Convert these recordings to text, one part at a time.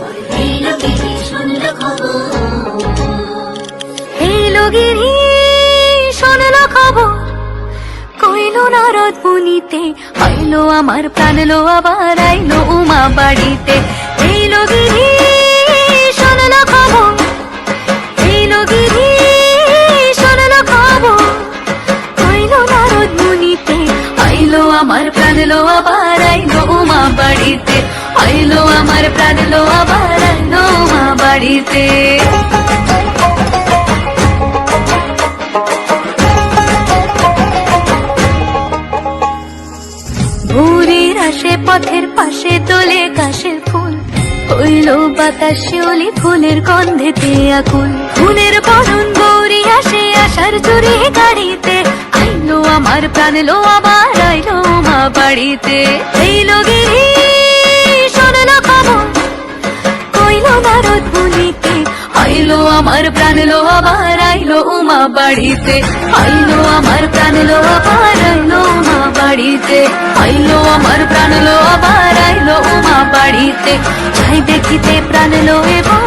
এলো গিরি শুনলো খবর, কইলো নারদ মুনিতে, আইলো আমার প্রাণ লো আবার আইলো উমা বাড়িতে। এলো গিরি শুনলো খবর, এলো গিরি শুনলো খবর, কইলো নারদ মুনিতে, আইলো আমার প্রাণ লো আবার আইলো উমা বাড়িতে, আইলো আমার প্রাণ লো আবার আইলো উমা বাড়িতে। ভোরের আসে পথের পাশে তোলে কাশের ফুল, হইলো বাতাস শিউলি ফুলের গন্ধেতে আকুল। ফুলের বরণ গৌরী আসে আশার চুরি গাড়িতে, আইলো আমার প্রাণ লো আবার আইলো মা বাড়িতে। এইলো গিরি শুনলো খবর, কইলো নারদ মুনিতে, আইলো আমার প্রাণ লো আবার আইলো উমা বাড়িতে, আইলো আমার প্রাণ লো আবার আইলো উমা বাড়িতে, আইলো আমার প্রাণ লো আবার আইলো উমা বাড়িতে। যাই দেখিতে প্রাণ লো এবার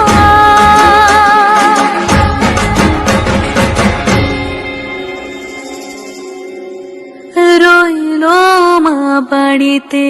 রইলো মা বাড়িতে।